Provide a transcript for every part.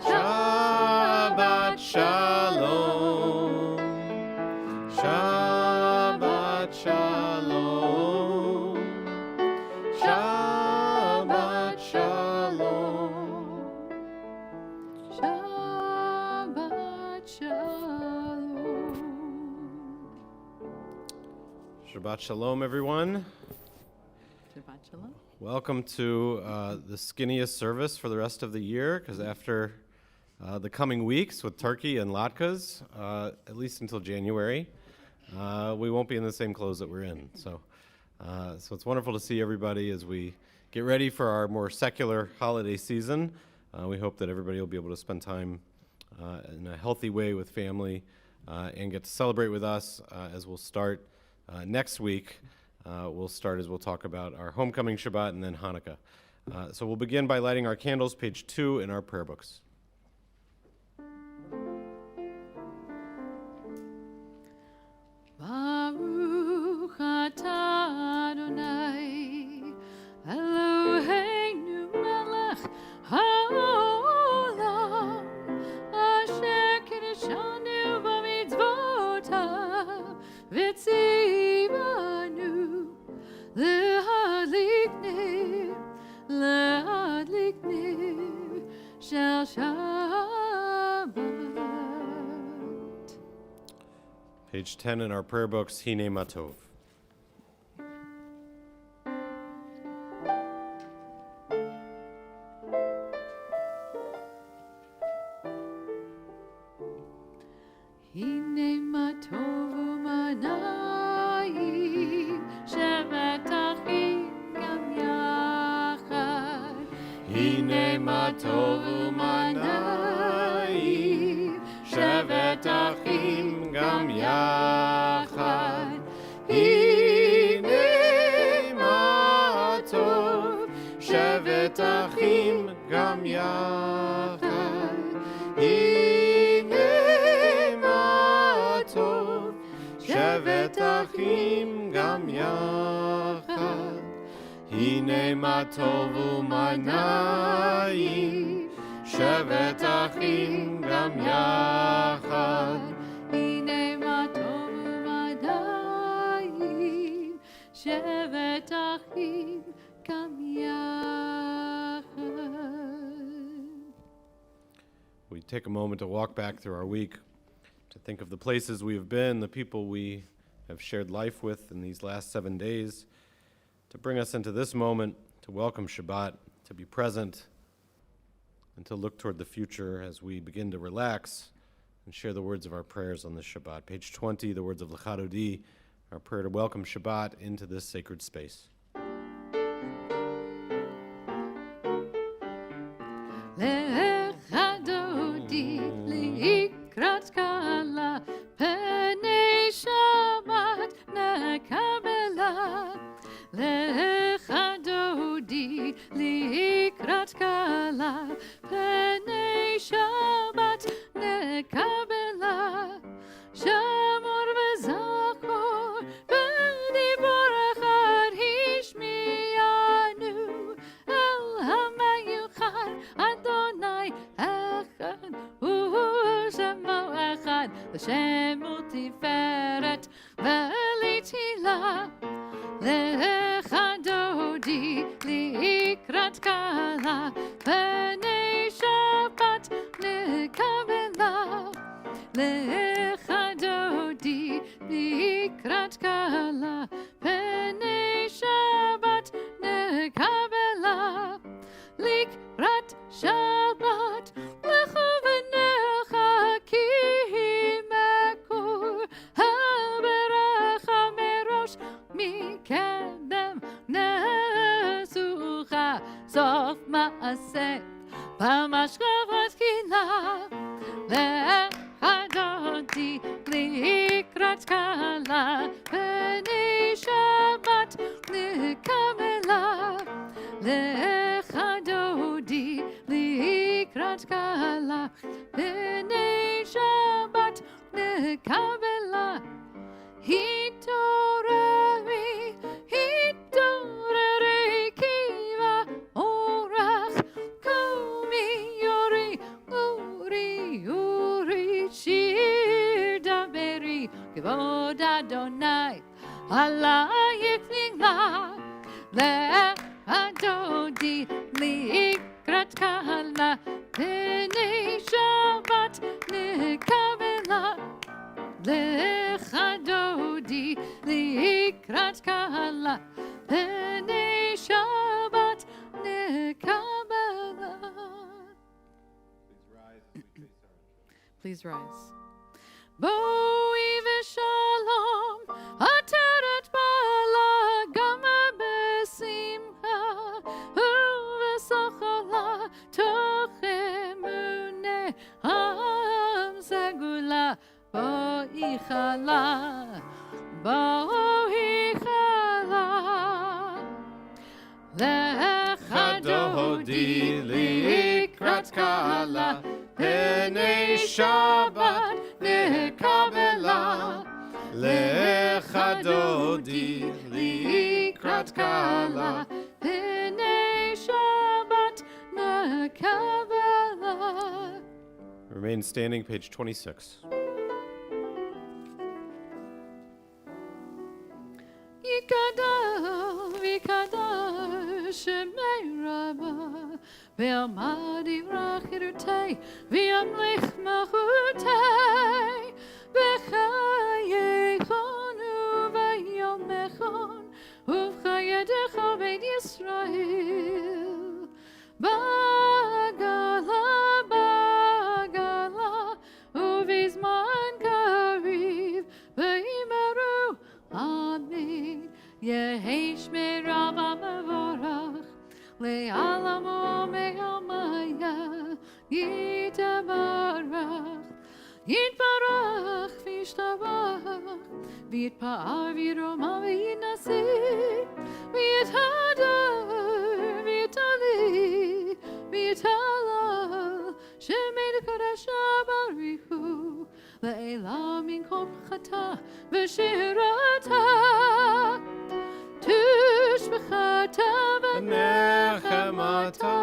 Shabbat Shalom. Shabbat Shalom. Shabbat Shalom. Shabbat Shalom. Shabbat Shalom, everyone. Shabbat Shalom. Welcome to the skinniest service for the rest of the year, because after the coming weeks with turkey and latkes, at least until January, we won't be in the same clothes that we're in. So it's wonderful to see everybody as we get ready for our more secular holiday season. We hope that everybody will be able to spend time in a healthy way with family and get to celebrate with us as we'll start next week. We'll talk about our homecoming Shabbat and then Hanukkah. So we'll begin by lighting our candles, page 2 in our prayer books. Baruch atah Adonai, Eloheinu melech haolam, asher kiddushanu b'mitzvotav, v'tzivanu להדליק נר של שבת. Page 10 in our prayer books, Hine Matov. הנה מה טוב ומה נעים, שבת אחים גם יחד. הנה מה טוב ומה נעים, שבת אחים גם יחד. הנה מה טוב, שבת אחים גם יחד. הנה מה טוב, שבת אחים גם יחד. הנה מה טוב ומה נעים, שבת אחים גם יחד. הנה מה טוב ומה נעים, שבת אחים גם יחד. We take a moment to walk back through our week, to think of the places we have been, the people we have shared life with in these last 7 days, to bring us into this moment, to welcome Shabbat, to be present, and to look toward the future as we begin to relax and share the words of our prayers on this Shabbat. Page 20, the words of L'Chadodi, our prayer to welcome Shabbat into this sacred space. לך דודי לקראת קלה, פני שבת נקבלה. לך דודי לקראת קלה, פני שבת נקבלה. שמור וזכור בדיבור אחד השמיענו, אל המיוחד אדוני אחד ושמו אחד, לשם ותפארת ולתהילה. לך דודי לקראת קלה, פני שבת נקבלה. לך דודי לקראת קלה, פני שבת נקבלה. לקראת שבת לכו ונרחקים מקור הברכה מראש, מקדם נסוכה סוף מעשה במשכב התקינה. לך לקראת קהלה, פני שבת נקבלה. לך דודי לקראת קהלה, פני שבת נקבלה. התעוררי, התעוררי, כי באורח קומי יורי, אורי, אורי, שיר דברי, כבוד אדוני עלייך נגלה. לך דודי לקראת קהלה, פני שבת נקבלה. לך דודי לקראת קהלה, פני שבת נקבלה. Please rise. בואי ושלום, עטרת בעלה, גמה בשמחה, ובשכלה, תוך אמונה, עם סגולה. בואי חלה, בואי חלה. לך דודי לקראת קהלה, פני שבת נקבלה. לך דודי לקראת קהלה, פני שבת נקבלה. Remain standing, page 26. ויקדש שמי רבה, ועמד יברח חירותי, וימלך מלכותי, בחייכון וביומכון, ובחייך בית ישראל. בגלה, בגלה, ובזמן קריב, ויאמרו אמן. יהי שמירה מבורך, לעולם ומעלמיה יתברך. יתברך וישתבח, ויתפאר וירומם ויינשא, ויתהדר ויתעלה, ויתהלל, שמי לקדשה בריחו, לעילם ינקום חטא ושירתה. תשבחתה ונחמתה,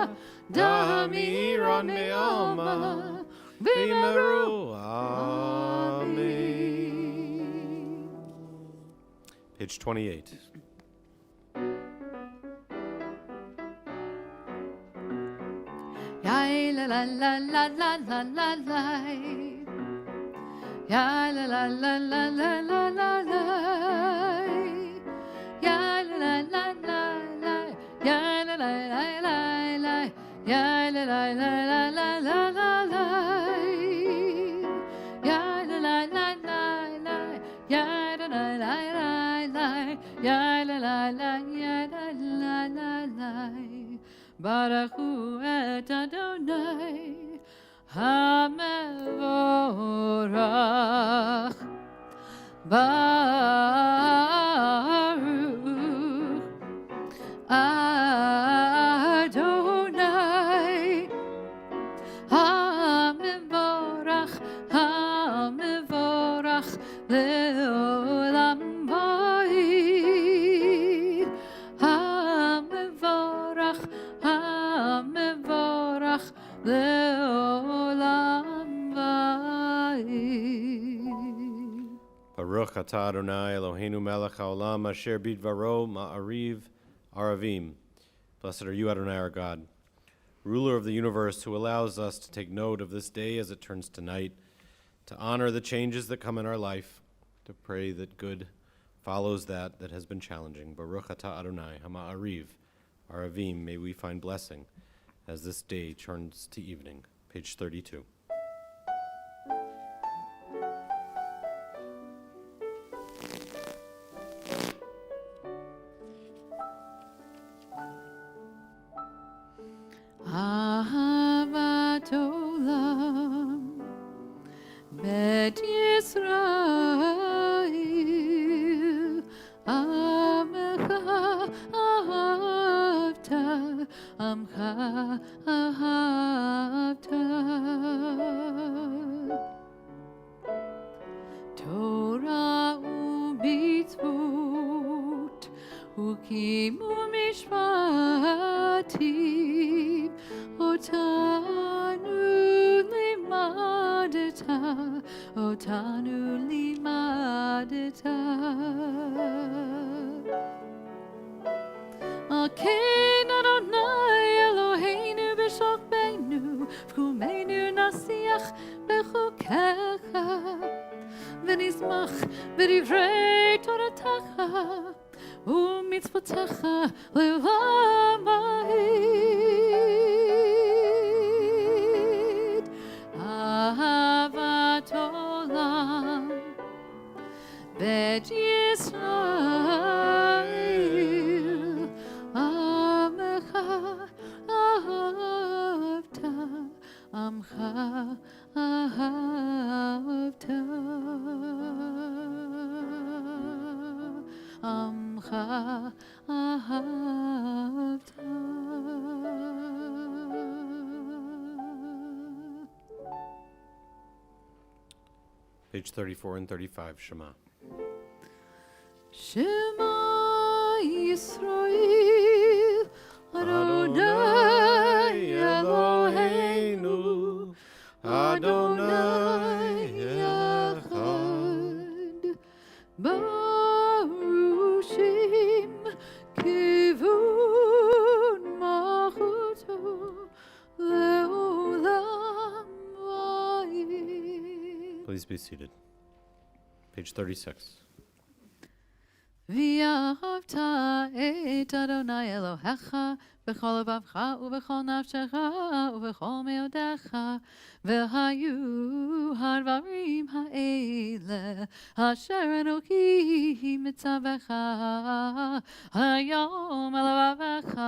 דמירון מעלמה, ואמרו Amen. Page 28. La la la la la la la la la. Ya la la la la la la la la. Ya la la la la la. Ya la la la la la. Ya la la la la la la la la. Ya la la la la la. Ya la la la la la. Ya la la la ya la la la la. Baruchu et Adonai HaMevorach. Baruch Adonai HaMevorach, HaMevorach le'olam va'id. HaMevorach, HaMevorach le'olam va'id. Baruch atah Adonai Eloheinu melech haolam asher bidvaro ma'ariv aravim. Blessed are you, Adonai, our God, ruler of the universe, who allows us to take note of this day as it turns to night, to honor the changes that come in our life, to pray that good follows that has been challenging. Baruch atah Adonai hama'ariv aravim. May we find blessing as this day turns to evening. Page 32. Ahavat olam bet Yisrael עמך אהבת. תורה ומצוות חוקים ומשפטים אותנו לימדת, אותנו לימדת. על כן אדוני אלוהינו בשוכבנו וחומנו נשיח בחוקיך ונשמח בדברי תורתך ומצוותיך לעולם ועד. אהבת עולם בית ישראל עמך אהבת, עמך אהבת, עמך אהבת. Page 34 and 35, Shema. Shema Yisrael Adonai Eloheinu Adonai Echad Baruchim Kivun Malchuto Leolam Vayid. Please be seated. Page 36. ואהבת את אדוני אלוהיך בכל לבבך ובכל נפשך ובכל מאודיך, והיו הדברים האלה אשר אנוכי מצווך היום על לבבך,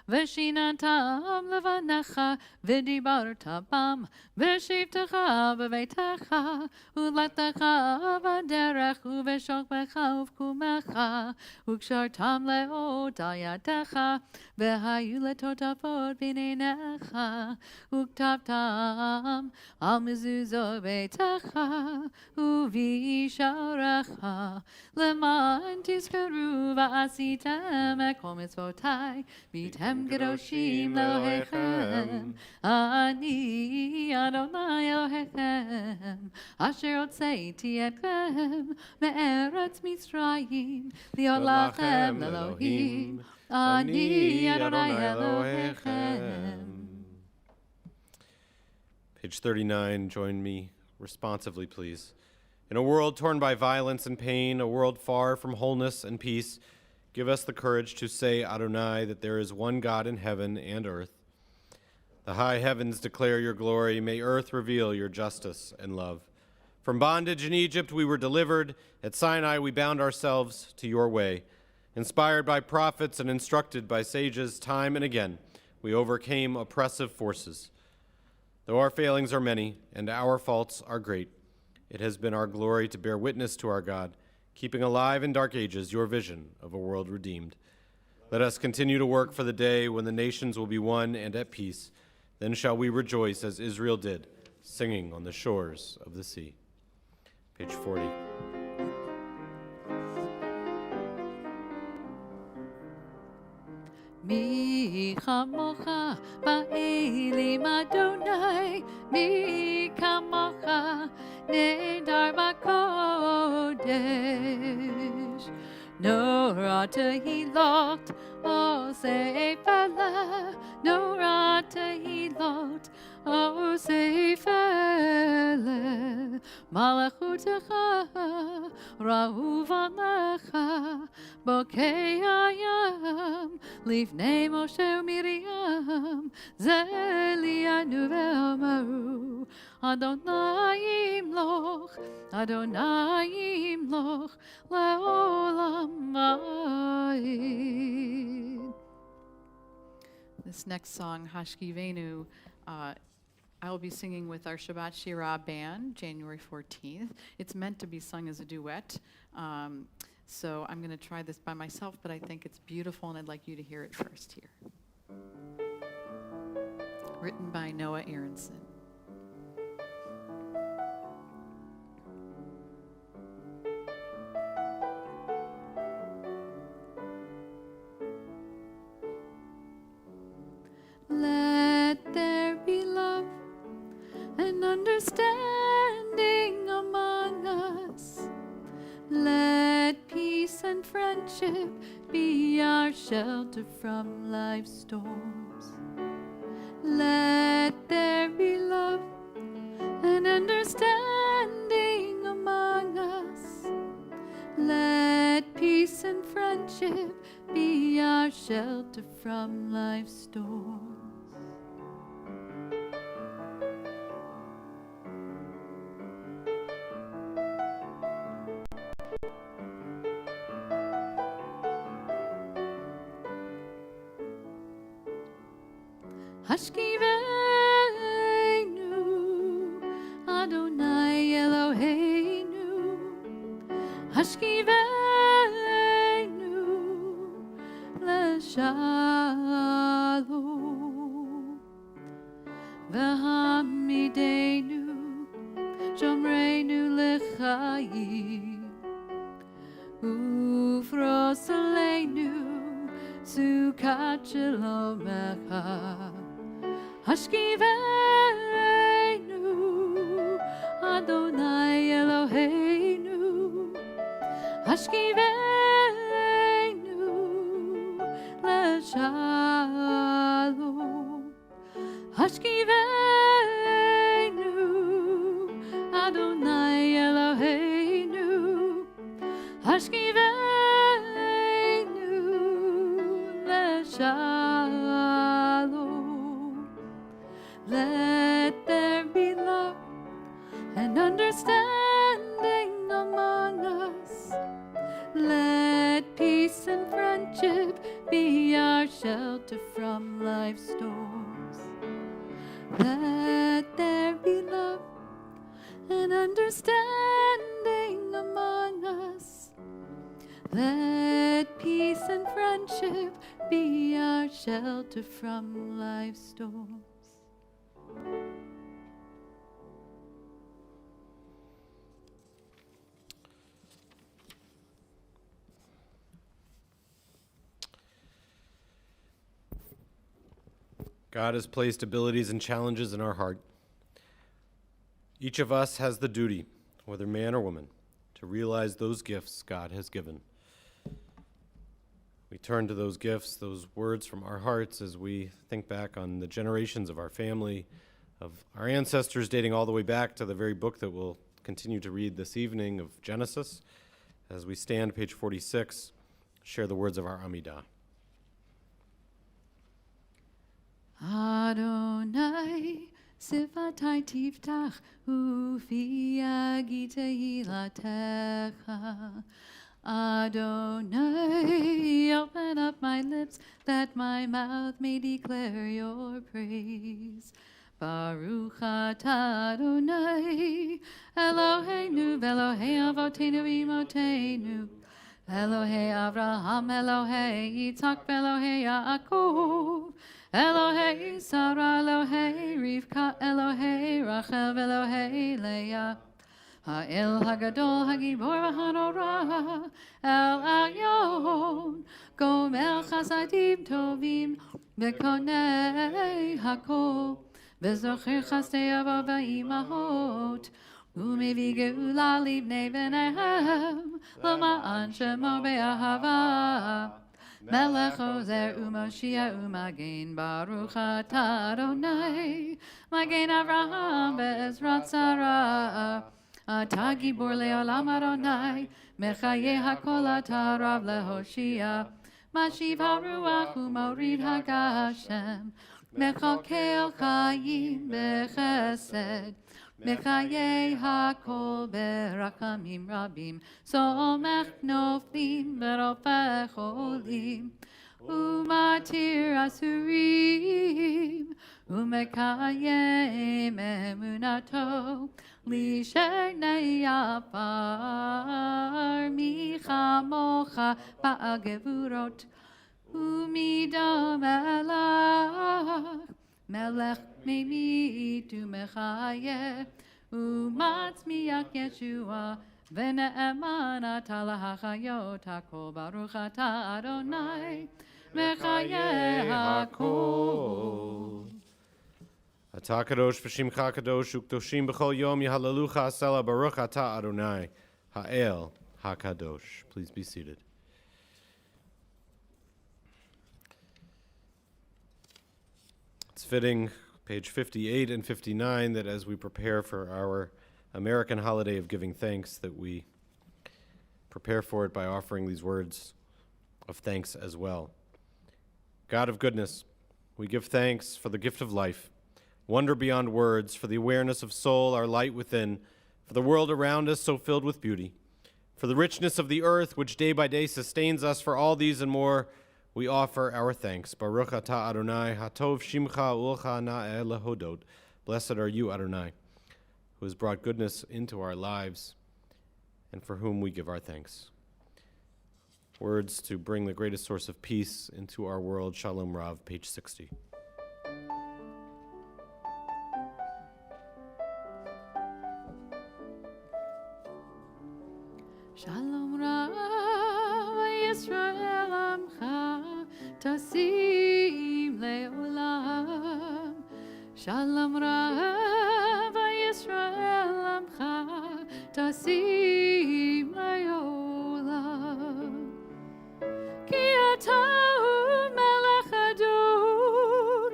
ושיננתם לבניך ודיברת בם בשבתך בביתך ולכתך בדרך ובשוכבך ובקומך, וקשרתם לאות על ידך, והיו לטוטפות בין עיניך, וכתבתם על מזוזות ביתך ובישעריך, למען תזכרו ועשיתם את כל מצוותי, והייתם קדושים לאלוהיכם. אני אדוני אלוהיכם, אשר הוצאתי אתכם מארץ מצרים, להיות לכם לאלוהים. אני אדוני אלוהיכם. Page 39, join me responsively, please. In a world torn by violence and pain, a world far from wholeness and peace, give us the courage to say, Adonai, that there is one God in heaven and earth. The high heavens declare your glory. May earth reveal your justice and love. From bondage in Egypt we were delivered. At Sinai we bound ourselves to your way. Inspired by prophets and instructed by sages, time and again we overcame oppressive forces. Though our failings are many and our faults are great, it has been our glory to bear witness to our God, keeping alive in dark ages your vision of a world redeemed. Let us continue to work for the day when the nations will be one and at peace. Then shall we rejoice as Israel did, singing on the shores of the sea. Page 40. מי כמוך באלים אדוני, מי כמוך נהדר בקודש. נורא תהילות עושה פלא, נורא תהילות עושה פלא. מלכותך ראו בניך בוקי הים, לפני משה ומרים זלינו ואמרו, אדוני ימלוך, אדוני ימלוך לעולם ועד. This next song, Hashkivenu, I will be singing with our Shabbat Shirah band, January 14th. It's meant to be sung as a duet, so I'm going to try this by myself, but I think it's beautiful, and I'd like you to hear it first here. written by Noah Aronson. Let there be love and understanding among us. Let peace and friendship be our shelter from life's storms. Let there be love and understanding among us. Let peace and friendship be our shelter from life's storms. Hashkivenu, Adonai Eloheinu. Hashkivenu, Leshalom. V'hamidenu, Shomreinu L'chaim. Ufrosalenu, Sukat Shalomecha. Hashkivenu, Adonai Eloheinu. Hashkivenu, Leshalom. Hashkivenu, Adonai Eloheinu. Hashkivenu, Leshalom. Let there be love and understanding among us. Let peace and friendship be our shelter from life's storms. Let there be love and understanding among us. Let peace and friendship be our shelter from life's storms. God has placed abilities and challenges in our heart. Each of us has the duty, whether man or woman, to realize those gifts God has given. We turn to those gifts, those words from our hearts as we think back on the generations of our family, of our ancestors dating all the way back to the very book that we'll continue to read this evening of Genesis. As we stand, page 46, share the words of our Amidah. Adonai, sifatai tiftach, ufi yagite ilatecha. Adonai, open up my lips, that my mouth may declare your praise. Baruch atah Adonai, Eloheinu, Elohei avotenu imotenu, Elohei Avraham, Elohei Yitzhak, Elohei Yaakov, Elohei Sarah, Elohei Rivka, Elohei Rachel, Elohei Leah. Ha'el Hagadol, Hagibor, V'Hanorah, El Elyon, Gomel Chasadim Tovim, V'Konei Hakol, V'Zocher Chastei Avo V'Imahot, U'Mevi Geula Livnei V'Nehem, L'Ma'an Shemo Be'ahava. Melech Ozer U'Moshiach U'Magen, Baruch atah Adonai, Magen Avraham Be'ezrat Sarah. Atah Gibor Le'olam Adonai, Mechaye HaKol atah Rav Lehoshia. Mashiv HaRuach U'Morid HaGashem, Mechalkel Chayim B'Chesed. Mechaye HaKol Berachamim Rabim, Somech Noflim Berofech Olim, Umatir Asurim, Umekayem Emunato, Lishenei Afar, Michamocha Ba'agevurot, Umidam Elach, Melech me'mit u'mechayeh, u'matzmiach Yeshua, v'ne'eman ata lahachayot hakol, baruch ata Adonai, mechayeh hakol. Ata kadosh v'shimcha kadosh u'kdoshim b'chol yom yehalalucha asela baruch ata Adonai ha'el hakadosh. Please be seated. It's fitting, page 58 and 59, that as we prepare for our American holiday of giving thanks, that we prepare for it by offering these words of thanks as well. God of goodness, we give thanks for the gift of life, wonder beyond words, for the awareness of soul, our light within, for the world around us so filled with beauty, for the richness of the earth which day by day sustains us. For all these and more, we offer our thanks. Baruch atah Adonai, hatov shimcha ulcha na'eh lehodot. Blessed are you, Adonai, who has brought goodness into our lives and for whom we give our thanks. Words to bring the greatest source of peace into our world. Shalom Rav, page 60. Shalom Rav Yisrael Amcha Tasim Leolam. Shalom Rav Yisrael Amcha Tasim Leolam. Ki atah Melech Adon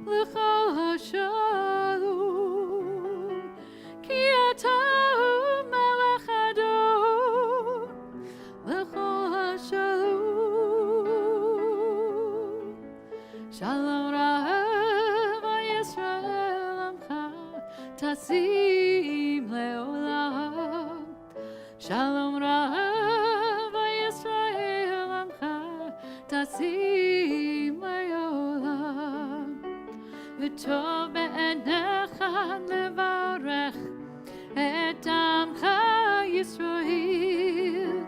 L'chol Hashalom. Ki atah Melech Adon L'chol Hashalom. Shalom Rav Yisrael Amcha Tasim Leolam. Shalom Rav Yisrael Amcha Tasim Leolam. V'tov be'enecha levarech et amcha Yisrael.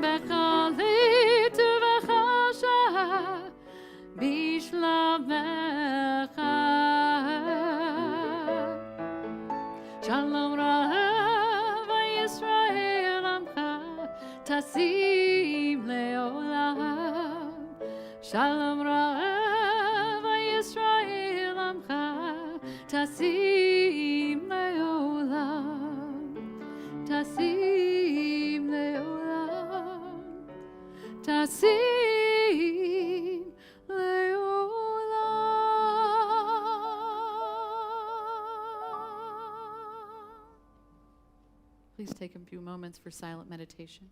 Bechalit uv'chasha bishlamcha. Shalom Rav Yisrael Amcha Tasim Leolam. Shalom Rav Yisrael Amcha Tasim Leolam. Tasim Leolam. Tasim Leolam. Please take a few moments for silent meditation.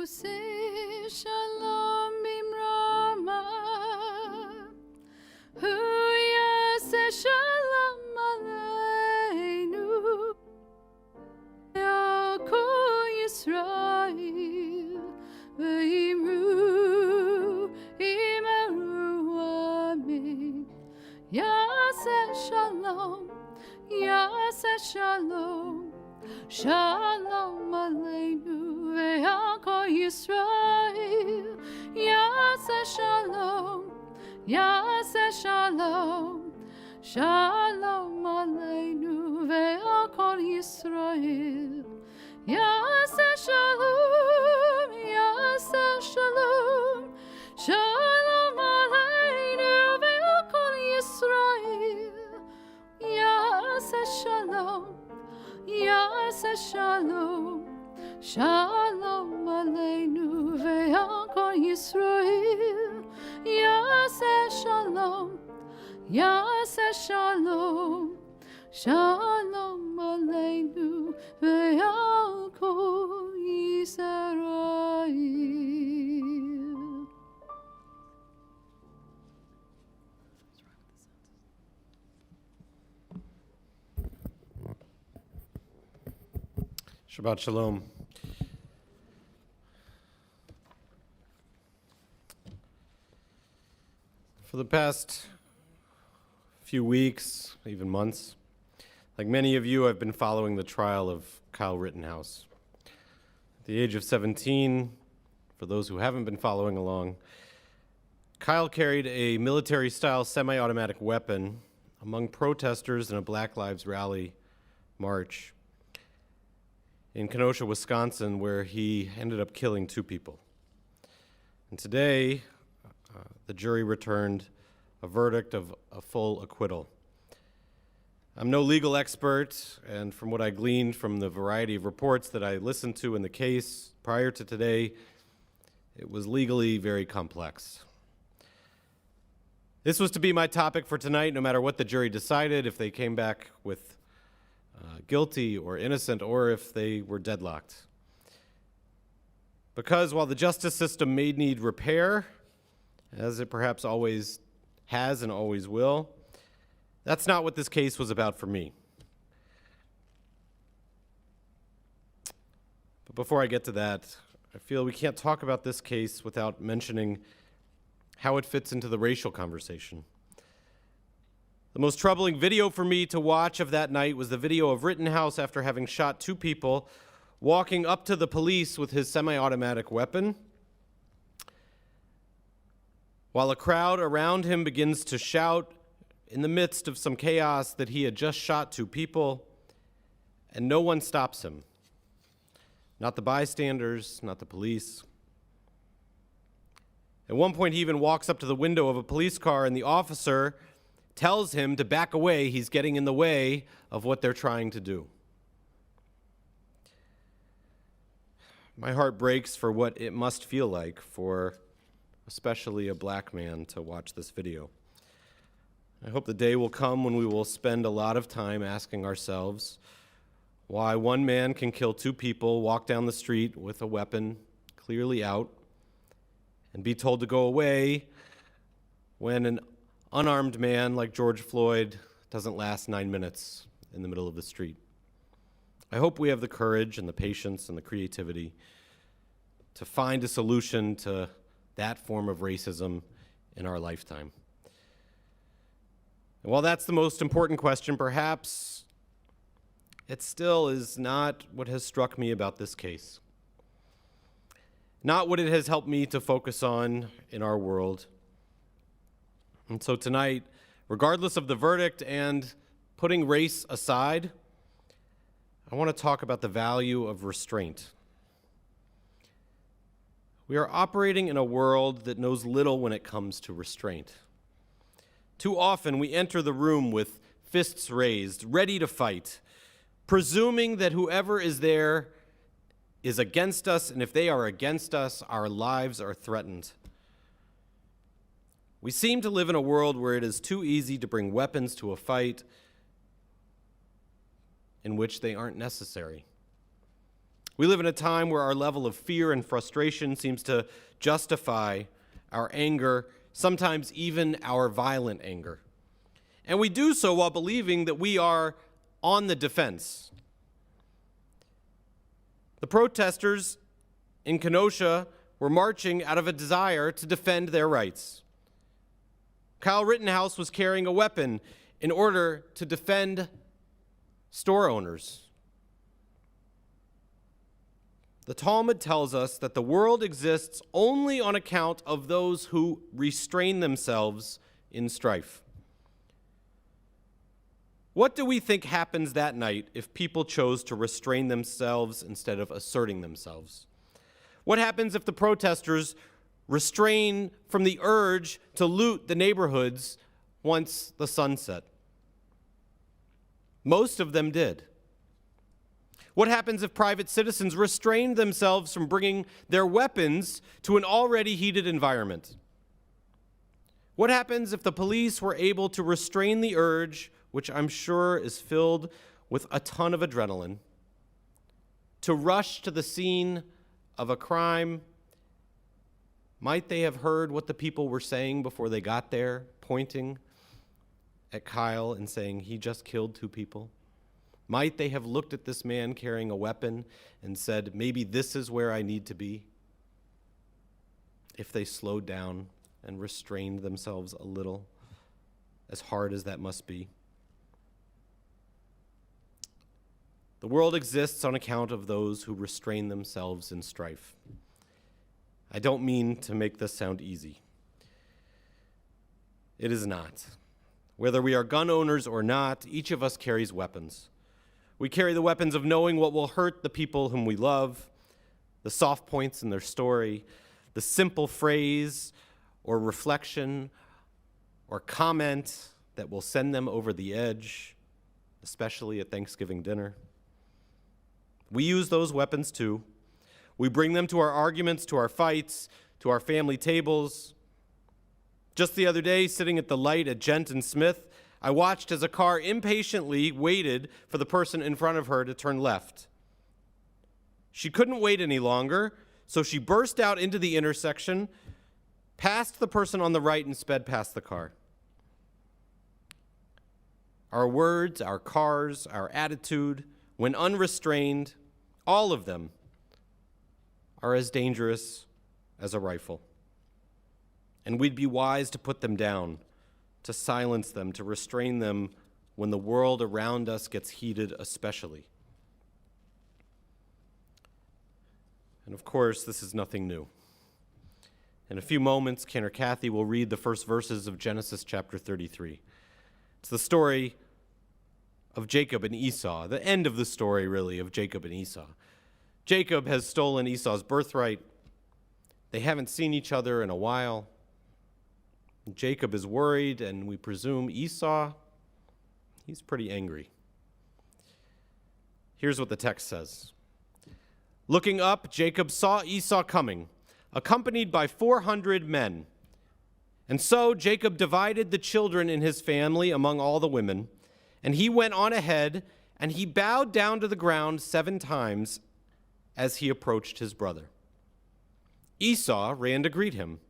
Say shalom bimrama, hu yaseh shalom aleinu, Ya'akol Yisrael ve'imru imeru amin. Yaseh shalom, yaseh shalom, shalom aleinu. Ve'akol Yisrael, Yaseh Shalom, Yaseh Shalom, Shalom Aleinu. Ve'akol Yisrael, Yaseh Shalom, Yaseh Shalom, Shalom shalom, Yaseh shalom, shalom aleinu ve'al kol Yisrael. Yaseh shalom, Yaseh shalom, shalom aleinu ve'al kol Yisrael. Shabbat Shalom. For the past few weeks, even months, like many of you, I've been following the trial of Kyle Rittenhouse. At the age of 17, for those who haven't been following along, Kyle carried a military-style semi-automatic weapon among protesters in a Black Lives Rally march in Kenosha, Wisconsin, where he ended up killing 2 people. And today, the jury returned a verdict of a full acquittal. I'm no legal expert, and from what I gleaned from the variety of reports that I listened to in the case prior to today, it was legally very complex. This was to be my topic for tonight, no matter what the jury decided, if they came back with guilty or innocent, or if they were deadlocked. Because while the justice system may need repair, as it perhaps always has and always will, that's not what this case was about for me. But before I get to that, I feel we can't talk about this case without mentioning how it fits into the racial conversation. The most troubling video for me to watch of that night was the video of Rittenhouse after having shot 2 people, walking up to the police with his semi-automatic weapon, while a crowd around him begins to shout in the midst of some chaos that he had just shot 2 people, and no one stops him. Not the bystanders, not the police. At one point, he even walks up to the window of a police car, and the officer tells him to back away. He's getting in the way of what they're trying to do. My heart breaks for what it must feel like for especially a black man to watch this video. I hope the day will come when we will spend a lot of time asking ourselves why one man can kill 2 people, walk down the street with a weapon clearly out, and be told to go away when an unarmed man like George Floyd doesn't last 9 minutes in the middle of the street. I hope we have the courage and the patience and the creativity to find a solution to that form of racism in our lifetime. And while that's the most important question, perhaps it still is not what has struck me about this case. Not what it has helped me to focus on in our world. And so tonight, regardless of the verdict and putting race aside, I want to talk about the value of restraint. We are operating in a world that knows little when it comes to restraint. Too often, we enter the room with fists raised, ready to fight, presuming that whoever is there is against us, and if they are against us, our lives are threatened. We seem to live in a world where it is too easy to bring weapons to a fight in which they aren't necessary. We live in a time where our level of fear and frustration seems to justify our anger, sometimes even our violent anger. And we do so while believing that we are on the defense. The protesters in Kenosha were marching out of a desire to defend their rights. Kyle Rittenhouse was carrying a weapon in order to defend store owners. The Talmud tells us that the world exists only on account of those who restrain themselves in strife. What do we think happens that night if people chose to restrain themselves instead of asserting themselves? What happens if the protesters restrain from the urge to loot the neighborhoods once the sun set? Most of them did. What happens if private citizens restrained themselves from bringing their weapons to an already heated environment? What happens if the police were able to restrain the urge, which I'm sure is filled with a ton of adrenaline, to rush to the scene of a crime? Might they have heard what the people were saying before they got there, pointing at Kyle and saying, he just killed 2 people? Might they have looked at this man carrying a weapon and said, maybe this is where I need to be? If they slowed down and restrained themselves a little, as hard as that must be. The world exists on account of those who restrain themselves in strife. I don't mean to make this sound easy. It is not. Whether we are gun owners or not, each of us carries weapons. We carry the weapons of knowing what will hurt the people whom we love, the soft points in their story, the simple phrase or reflection or comment that will send them over the edge, especially at Thanksgiving dinner. We use those weapons too. We bring them to our arguments, to our fights, to our family tables. Just the other day, sitting at the light at Gent and Smith, I watched as a car impatiently waited for the person in front of her to turn left. She couldn't wait any longer, so she burst out into the intersection, passed the person on the right, and sped past the car. Our words, our cars, our attitude, when unrestrained, all of them are as dangerous as a rifle. And we'd be wise to put them down, to silence them, to restrain them when the world around us gets heated especially. And of course, this is nothing new. In a few moments, Ken or Kathy will read the first verses of Genesis chapter 33. It's the story of Jacob and Esau, the end of the story, really, of Jacob and Esau. Jacob has stolen Esau's birthright. They haven't seen each other in a while. Jacob is worried, and we presume Esau, he's pretty angry. Here's what the text says. Looking up, Jacob saw Esau coming, accompanied by 400 men. And so Jacob divided the children in his family among all the women, and he went on ahead, and he bowed down to the ground 7 times as he approached his brother. Esau ran to greet him.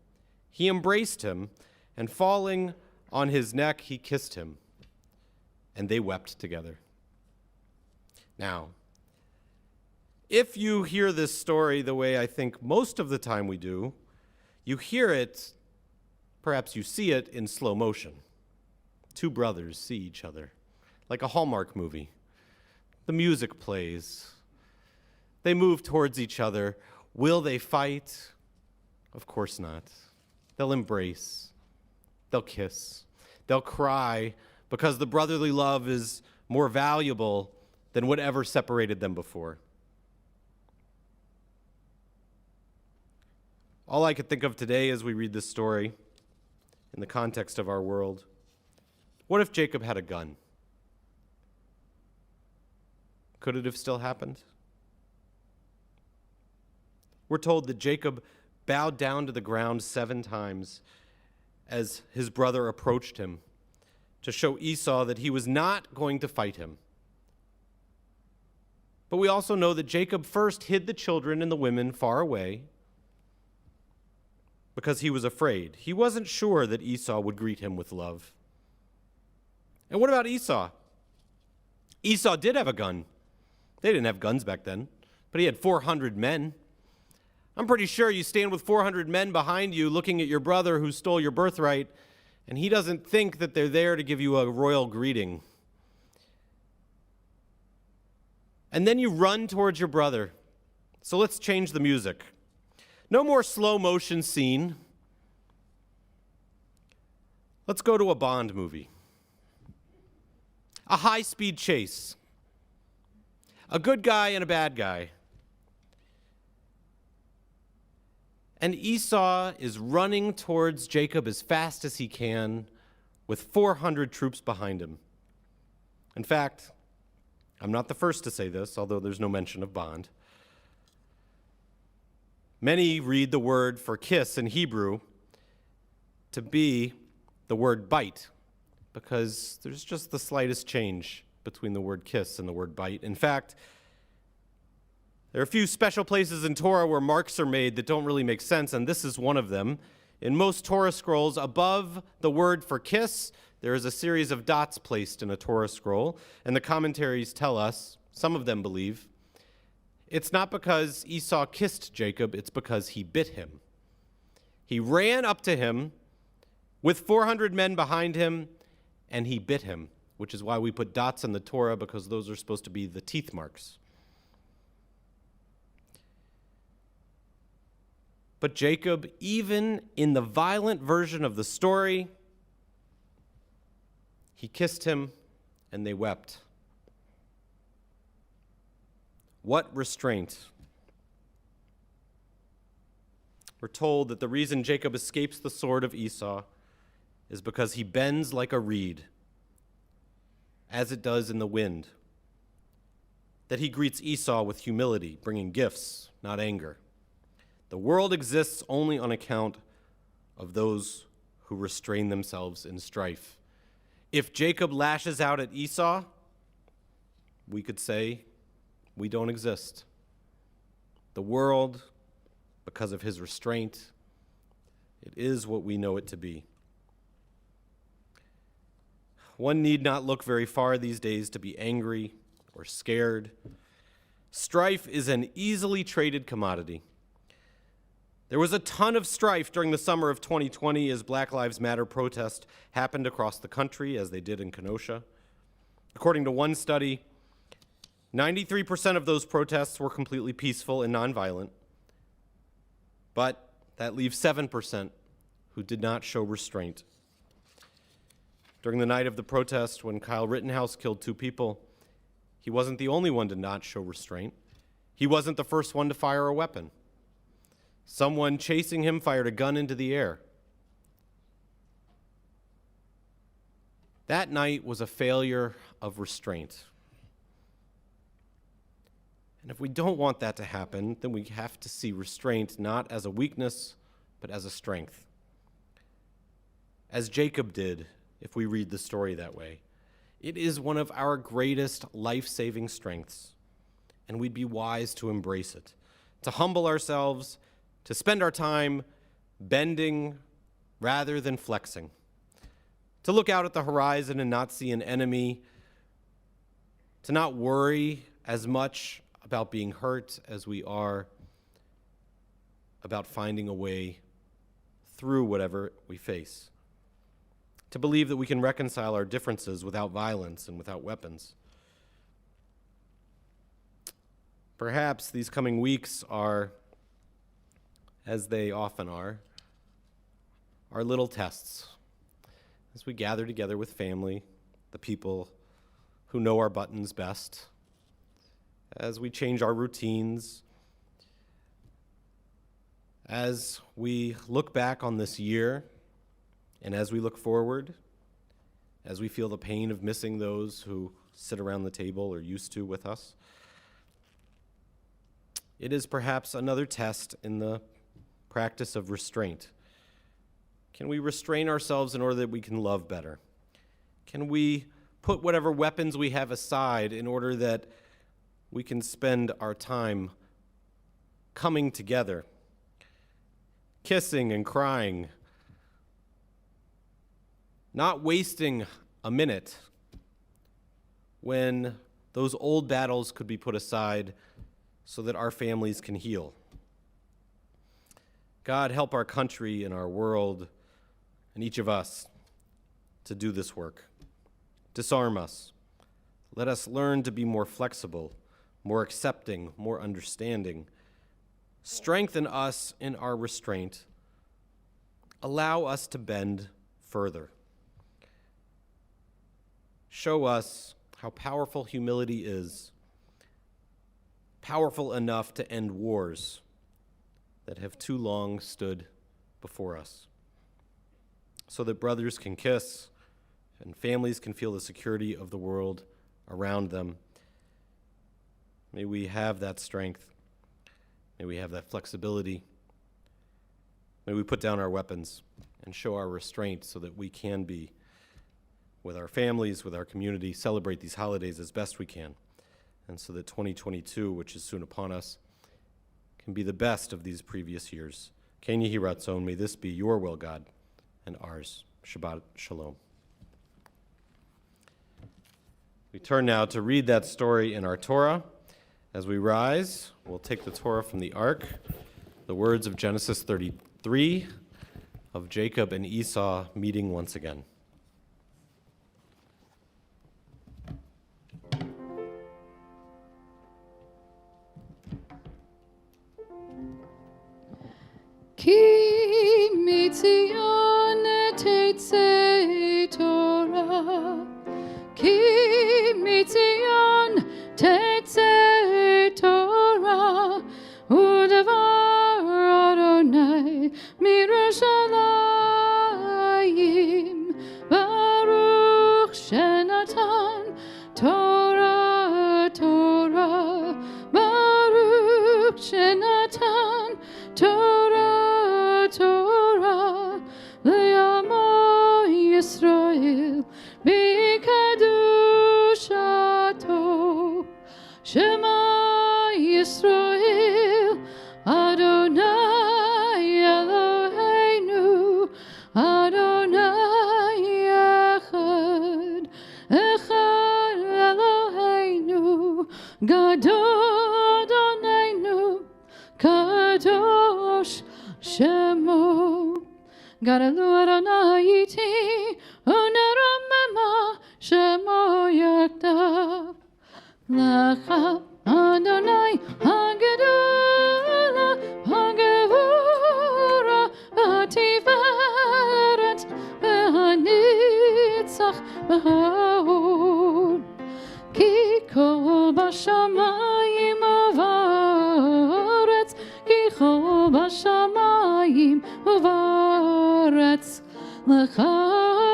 He embraced him, and falling on his neck, he kissed him, and they wept together. Now, if you hear this story the way I think most of the time we do, you hear it, perhaps you see it in slow motion. 2 brothers see each other, like a Hallmark movie. The music plays. They move towards each other. Will they fight? Of course not. They'll embrace. They'll kiss. They'll cry because the brotherly love is more valuable than whatever separated them before. All I could think of today as we read this story, in the context of our world, what if Jacob had a gun? Could it have still happened? We're told that Jacob bowed down to the ground 7 times as his brother approached him to show Esau that he was not going to fight him. But we also know that Jacob first hid the children and the women far away because he was afraid. He wasn't sure that Esau would greet him with love. And what about Esau? Esau did have a gun. They didn't have guns back then, but he had 400 men. I'm pretty sure you stand with 400 men behind you looking at your brother who stole your birthright, and he doesn't think that they're there to give you a royal greeting. And then you run towards your brother. So let's change the music. No more slow motion scene. Let's go to a Bond movie. A high-speed chase. A good guy and a bad guy. And Esau is running towards Jacob as fast as he can with 400 troops behind him. In fact, I'm not the first to say this, although there's no mention of bond. Many read the word for kiss in Hebrew to be the word bite, because there's just the slightest change between the word kiss and the word bite. In fact, there are a few special places in Torah where marks are made that don't really make sense, and this is one of them. In most Torah scrolls, above the word for kiss, there is a series of dots placed in a Torah scroll, and the commentaries tell us, some of them believe, it's not because Esau kissed Jacob, it's because he bit him. He ran up to him with 400 men behind him, and he bit him, which is why we put dots in the Torah, because those are supposed to be the teeth marks. But Jacob, even in the violent version of the story, he kissed him, and they wept. What restraint? We're told that the reason Jacob escapes the sword of Esau is because he bends like a reed, as it does in the wind, that he greets Esau with humility, bringing gifts, not anger. The world exists only on account of those who restrain themselves in strife. If Jacob lashes out at Esau, we could say we don't exist. The world, because of his restraint, it is what we know it to be. One need not look very far these days to be angry or scared. Strife is an easily traded commodity. There was a ton of strife during the summer of 2020 as Black Lives Matter protests happened across the country, as they did in Kenosha. According to one study, 93% of those protests were completely peaceful and nonviolent, but that leaves 7% who did not show restraint. During the night of the protest, when Kyle Rittenhouse killed 2 people, he wasn't the only one to not show restraint. He wasn't the first one to fire a weapon. Someone chasing him fired a gun into the air. That night was a failure of restraint. And if we don't want that to happen, then we have to see restraint not as a weakness, but as a strength. As Jacob did, if we read the story that way. It is one of our greatest life-saving strengths, and we'd be wise to embrace it, to humble ourselves, to spend our time bending rather than flexing, to look out at the horizon and not see an enemy, to not worry as much about being hurt as we are about finding a way through whatever we face, to believe that we can reconcile our differences without violence and without weapons. Perhaps these coming weeks are, as they often are little tests as we gather together with family, the people who know our buttons best, as we change our routines, as we look back on this year, and as we look forward, as we feel the pain of missing those who sit around the table or used to with us. It is perhaps another test in the practice of restraint. Can we restrain ourselves in order that we can love better? Can we put whatever weapons we have aside in order that we can spend our time coming together, kissing and crying, not wasting a minute when those old battles could be put aside so that our families can heal? God, help our country and our world and each of us to do this work. Disarm us. Let us learn to be more flexible, more accepting, more understanding. Strengthen us in our restraint. Allow us to bend further. Show us how powerful humility is, powerful enough to end wars that have too long stood before us, so that brothers can kiss and families can feel the security of the world around them, May we have that strength. May we have that flexibility. May we put down our weapons and show our restraint so that we can be with our families, with our community, celebrate these holidays as best we can, and so that 2022, which is soon upon us, can be the best of these previous years. Ken Yehi Ratzon, may this be your will, God, and ours. Shabbat Shalom. We turn now to read that story in our Torah. As we rise, we'll take the Torah from the Ark, the words of Genesis 33, of Jacob and Esau meeting once again. Ki mitzion tetzei Torah, Ki mitzion tetzei Torah, u'davar Adonai mirushalayim, Baruch shenatan Torah, Torah, Baruch shenatan Torah, Torah, le'amo Yisrael, b'kedushato, Shema Yisrael, Adonai Eloheinu, Adonai Echad, Echad Eloheinu, Gadol Adonai, Kadosh Shemo. Gadalu Adonai iti, uneromema Shemo yakdav. Lecha Adonai hagedula, hagevura, v'hatiferet, v'hanitzach, v'hahod. Ki kol b'shamayim uvaretz, Ki kol b'shamayim uvaretz, Lecha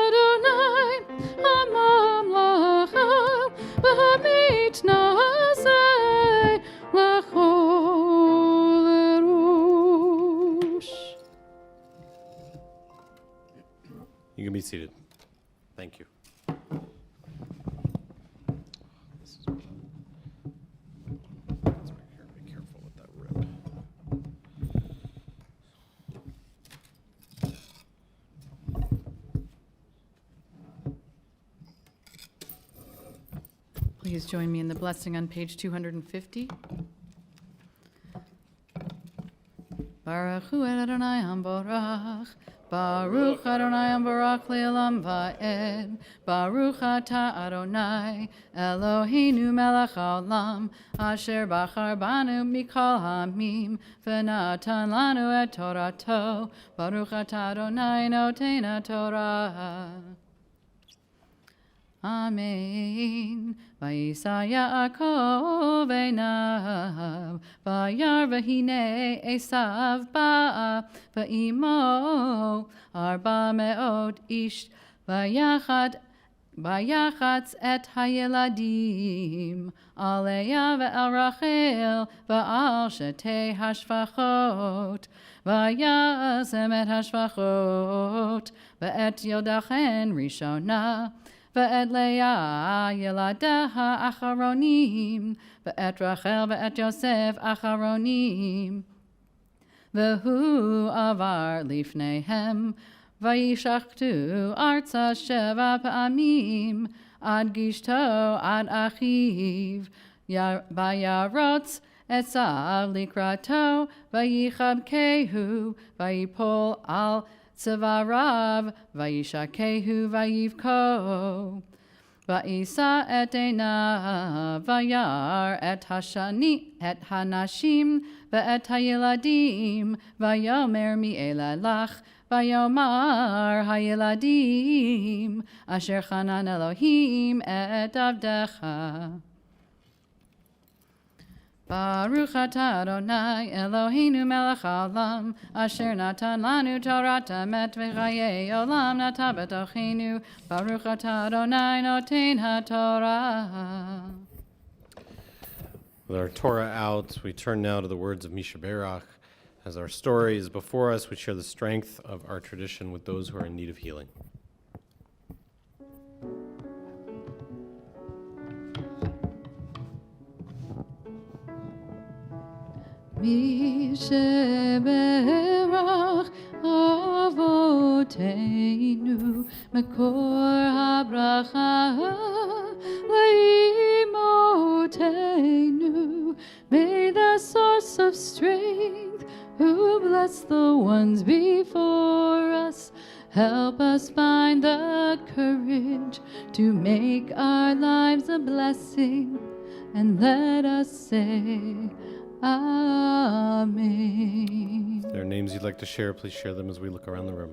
Adonai hamamlacha, v'hamitnaseh lechol erush. You can be seated. Thank you. Be careful with that rib. Please join me in the blessing on page 250. Baruch hu Adonai hamborach, Baruch Adonai hamborach le'olam va'ed, Baruch atah Adonai, Eloheinu melech haolam, asher bachar banu mikol hamim, v'natan lanu et torato, Baruch atah Adonai noten haTorah. Amen. Vayisa Yaakov einav, vayar v'hine Esav ba'a, v'imo arba me'ot ish, vayachatz et hayeladim, al Leah ve'al Rachel, v'al shetei hashvachot, vayasem et hashvachot, ve'et yodachen rishona, Ve'et Leah yeladeha acharonim, ve'et Rachel ve'et Yosef acharonim. Ve'hu avar lifnehem, vayishachtu arza sheva pa'amim, ad gishto ad achiv, vayarotz esav likrato, vayichabkehu, vayipol al Tzavarav, vayishakehu vayivko, vayisa et einav, vayar et hanashim, ve'et hayeladim, vayomer mi'elalach, vayomar hayeladim, asher chanan Elohim et avdecha. Baruch atah Adonai Eloheinu melech haolam, asher natan lanu Torah tamet v'chayei olam nata b'tochenu. Baruch atah Adonai noten haTorah. With our Torah out, we turn now to the words of Mishaberach. As our story is before us, we share the strength of our tradition with those who are in need of healing. Mishaberach Avotenu Makor HaBracha Leimotenu. May the source of strength, who bless the ones before us, help us find the courage to make our lives a blessing, and let us say Amen. If there are names you'd like to share, please share them as we look around the room.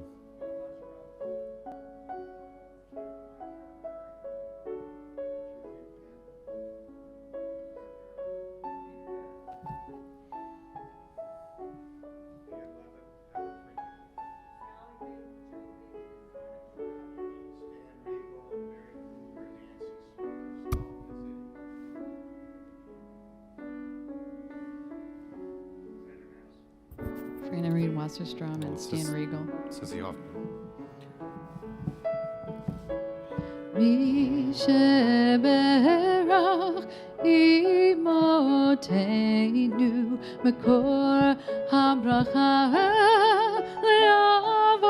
Frana Reed Wasserstrom and Stan Riegel. Sissy Hoffman. Mishaberach Imotenu Makor HaBracha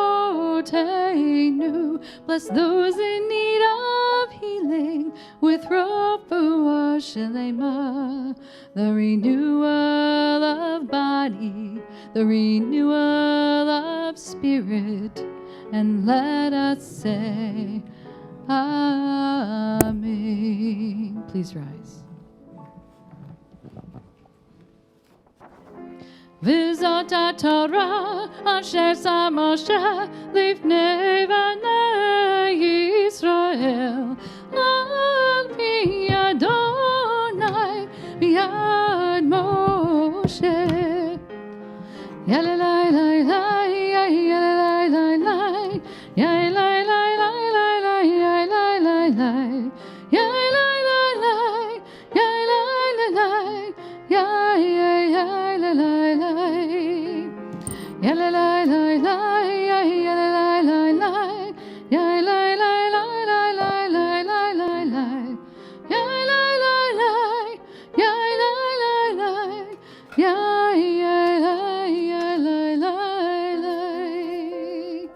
Leavotenu. Bless those in need of healing with Refuah Shelema, the renewal of body, the renewal of spirit, and let us say Amen. Please rise. V'zot Torah asher sa Moshe lifnei banei Yisrael al pi Adonai b'yad Moshe. Yalalai lai lai yalalai lai lai yalalai lai lai lai yalalai lai lai yalalai lai lai yalalai lai lai yalalai lai lai yalalai lai lai yalalai lai lai yalalai lai lai lai lai lai lai lai lai yalalai lai lai yalalai lai lai yalalai lai lai.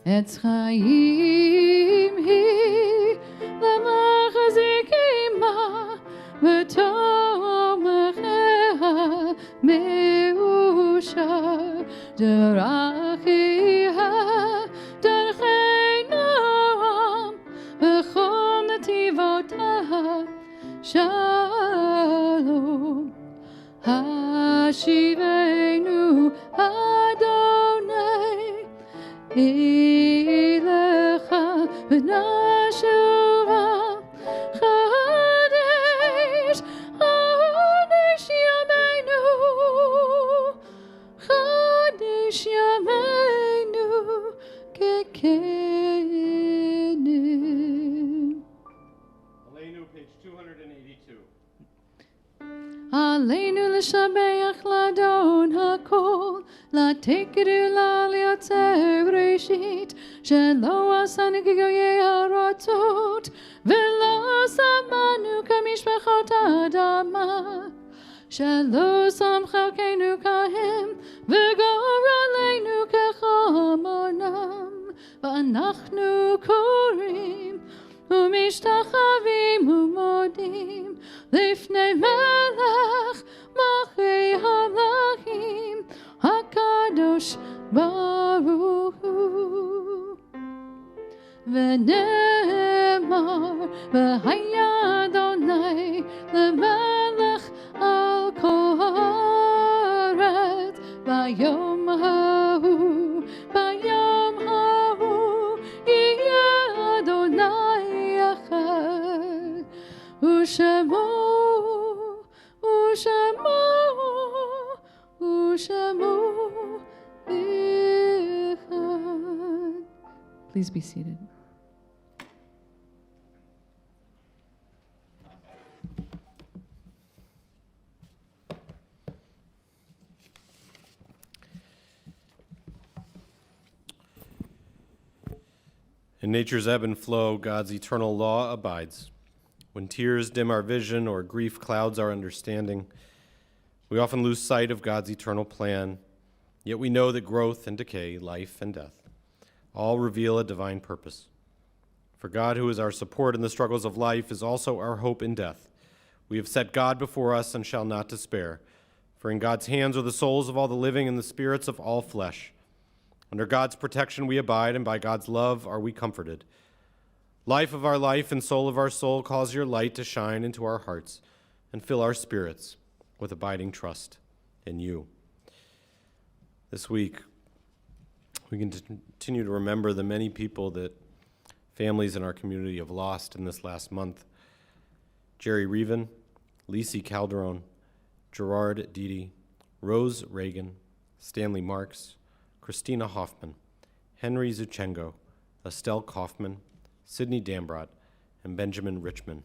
Etz Chaim hi lemachzikima v'tomecha meushar derachiha derechei noam v'chol netivotaha shalom. Hashivenu Adonai Elecha v'nashuva Chadesh Chadesh Yameinu Chadesh Yameinu Kekenim. Aleinu, page 282. Aleinu l'shabeach l'adon hakol, l'tekeru l'yotzer breshit, shelo asanu k'goyei harotot, v'lo samanu k'mishpachot ha'adama, shelo sam chalkeinu kahem, v'gor aleinu k'chamonam, v'anachnu korim, ומשתחווים ומודים לפני מלך מלכי המלכים הקדוש ברוך הוא. ונאמר והיה אדוני למלך על כל הארץ ביום ההוא ביום ההוא יהיה אדוני אחד ושמו אחד. Please be seated. In nature's ebb and flow, God's eternal law abides. When tears dim our vision or grief clouds our understanding, we often lose sight of God's eternal plan, yet we know that growth and decay, life and death, all reveal a divine purpose. For God, who is our support in the struggles of life, is also our hope in death. We have set God before us and shall not despair, for in God's hands are the souls of all the living and the spirits of all flesh. Under God's protection we abide, and by God's love are we comforted. Life of our life and soul of our soul, cause your light to shine into our hearts and fill our spirits with abiding trust in you. This week, we can continue to remember the many people that families in our community have lost in this last month. Jerry Reven, Lisi Calderon, Gerard Didi, Rose Reagan, Stanley Marks, Christina Hoffman, Henry Zuchengo, Estelle Kaufman, Sidney Dambrot, and Benjamin Richmond.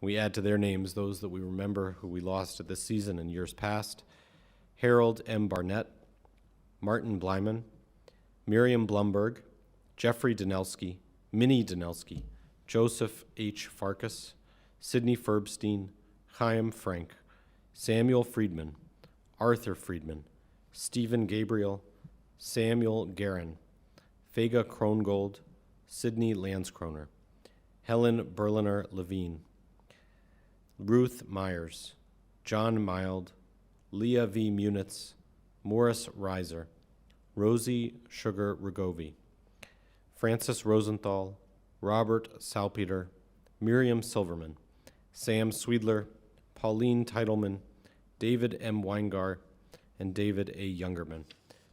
We add to their names those that we remember who we lost at this season and years past: Harold M. Barnett, Martin Blyman, Miriam Blumberg, Jeffrey Danelsky, Minnie Danelsky, Joseph H. Farkas, Sidney Ferbstein, Chaim Frank, Samuel Friedman, Arthur Friedman, Stephen Gabriel, Samuel Guerin, Vega Krongold, Sidney Landskroner, Helen Berliner Levine, Ruth Myers, John Mild, Leah V. Munitz, Morris Reiser, Rosie Sugar Rigovi, Francis Rosenthal, Robert Salpeter, Miriam Silverman, Sam Swedler, Pauline Titleman, David M. Weingar, and David A. Youngerman.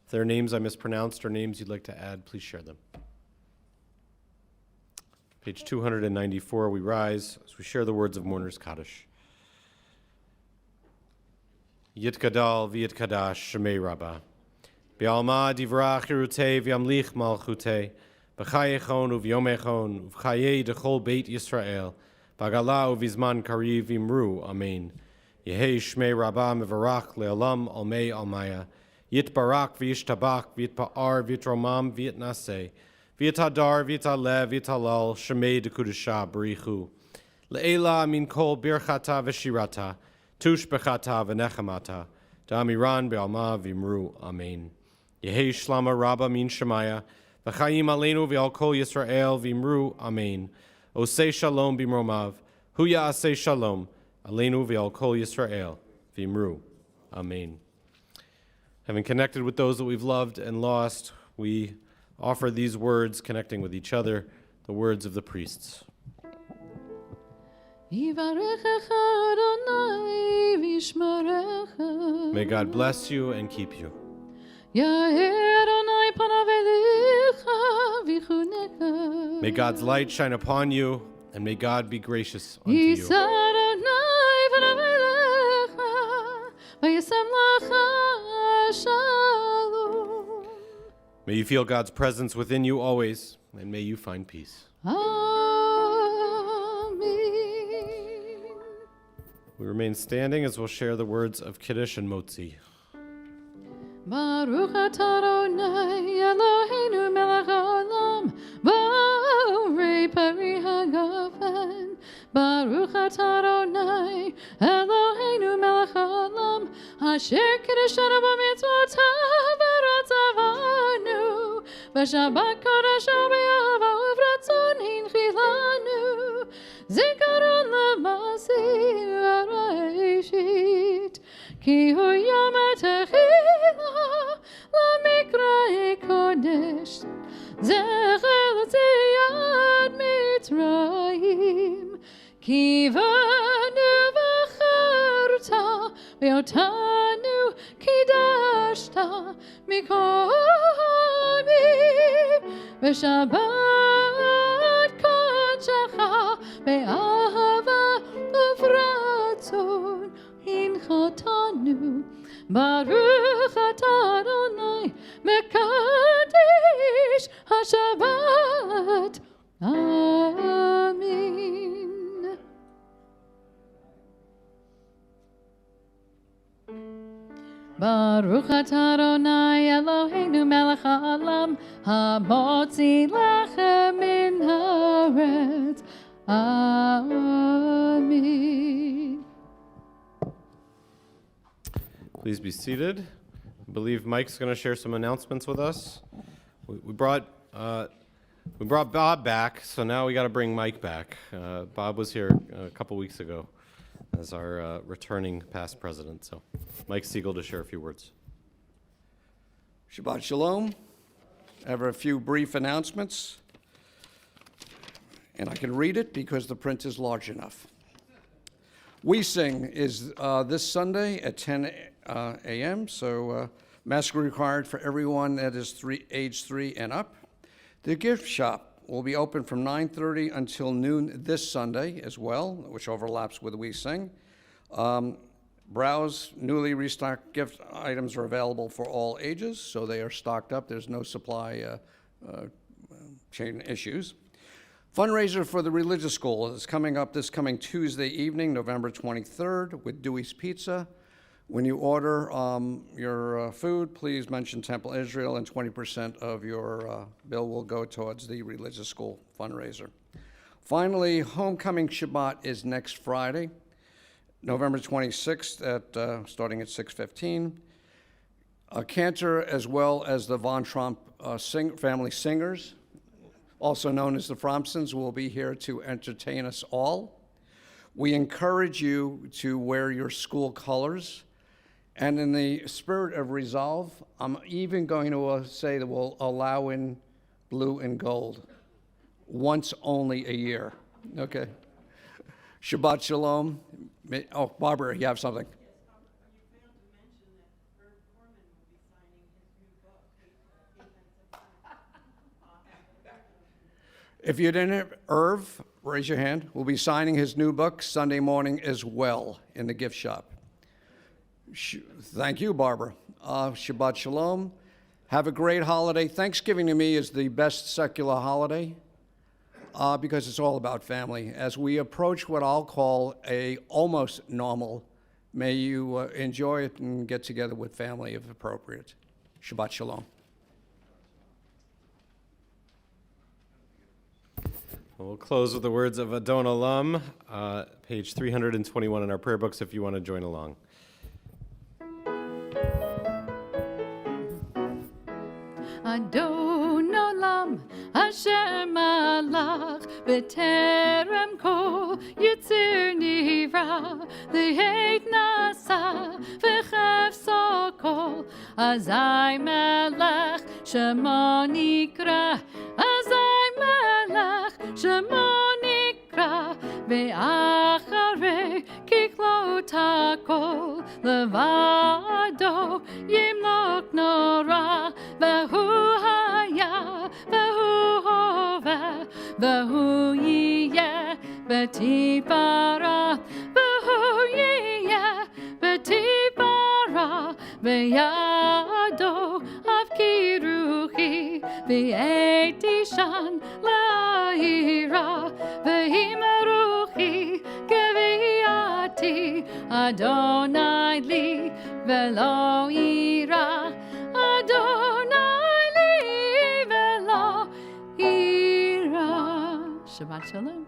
If there are names I mispronounced or names you'd like to add, please share them. Page 294, we rise as we share the words of Mourner's Kaddish. Yitkadal v'yitkadash shemei Rabbah. Be'alma divrach yerutei v'yamlich malchutei. B'chayechon u'v'yomechon u'v'chayei dechol beit Yisrael. B'agala u'v'zman kariv imru. Amen. Yehei shmei Rabbah mevarach le'olam almei almaya. Yitbarak v'yishtabach v'yitpa'ar v'yitromam v'yitnaseh. V'yitadar v'yitalev v'yitalal shemei dekudesha b'richu. Le'ela min kol birchata v'shirata. Tush bechata v'nechamata. Da'amiran be'alma v'imru. Amen. Yehei shlama Rabbah min shemaya. V'chayim aleinu v'al kol Yisrael v'imru. Amen. Osei shalom b'mromav. Hu ya'aseh shalom. Aleinu v'al kol Yisrael v'imru. Amen. Having connected with those that we've loved and lost, we offer these words, connecting with each other, the words of the priests. May God bless you and keep you. May God's light shine upon you, and may God be gracious unto you. May you feel God's presence within you always, and may you find peace. We remain standing as we'll share the words of Kiddush and Motzi. Baruch atah Adonai Eloheinu melech haolam borei pari hagafen. Baruch atah Adonai Eloheinu melech haolam asher kiddushanu b'mitzvotav v'ratzavanu b'shabbat kodesh b'yahava uvratzon hinchilanu zikaron l'masih v'reishit ki hu yom techila l'mikra'e kodesh zecher l'tziyad mitzrayim ki v'anu v'charta v'yotanu kidashta mikol yamim v'shabbat kodecha be'ahava uvratzon Hinchatanu, Baruch atah Adonai, Mekadesh HaShabbat. Amen. Baruch atah Adonai Eloheinu melech haolam המוציא לחם מן הארץ. Amen. Please be seated. I believe Mike's going to share some announcements with us. We brought Bob back, so now we got to bring Mike back. Bob was here a couple weeks ago as our returning past president. So, Mike Siegel to share a few words. Shabbat Shalom. I have a few brief announcements, and I can read it because the print is large enough. We Sing is this Sunday at 10 a.m., so mask required for everyone that is age 3 and up. The gift shop will be open from 9:30 until noon this Sunday as well, which overlaps with We Sing. Browse newly restocked gift items are available for all ages, so they are stocked up. There's no supply chain issues. Fundraiser for the religious school is coming up this coming Tuesday evening, November 23rd, with Dewey's Pizza. When you order your food, please mention Temple Israel, and 20% of your bill will go towards the religious school fundraiser. Finally, Homecoming Shabbat is next Friday, November 26th, starting at 6:15. Cantor, as well as the Von Trump family singers, also known as the Fromsons, will be here to entertain us all. We encourage you to wear your school colors. And in the spirit of resolve, I'm even going to say that we'll allow in blue and gold once only a year. Okay. Shabbat Shalom. Oh, Barbara, you have something? You failed to mention that Irv Corman will be signing his new book. If you didn't, Irv, raise your hand. We'll be signing his new book Sunday morning as well in the gift shop. Thank you, Barbara. Shabbat Shalom. Have a great holiday. Thanksgiving to me is the best secular holiday because it's all about family. As we approach what I'll call a almost normal, may you enjoy it and get together with family if appropriate. Shabbat Shalom. We'll close with the words of Adon Olam, page 321 in our prayer books if you want to join along. Adon Olam, Asher Malach, B'terem Kol Yitzir Nivra, L'heit Nasa, V'chefso Kol, Azai Melech, Shemo Nikra, Azai Melech, Shemo Nikra, Ve'acharei Kiklot HaKol, Levado Yimlok Nora, Vehu Haya, Vehu Hove, Vehu Yiyeh, Betipara, Vehu Yiyeh, Betipara, Ve'yado Avkiruchi, Ve'etishan La'ira, Ve'himeruchi, Geviati, Adonai li, Velo ira, Adonai li, Velo ira. Shabbat Shalom.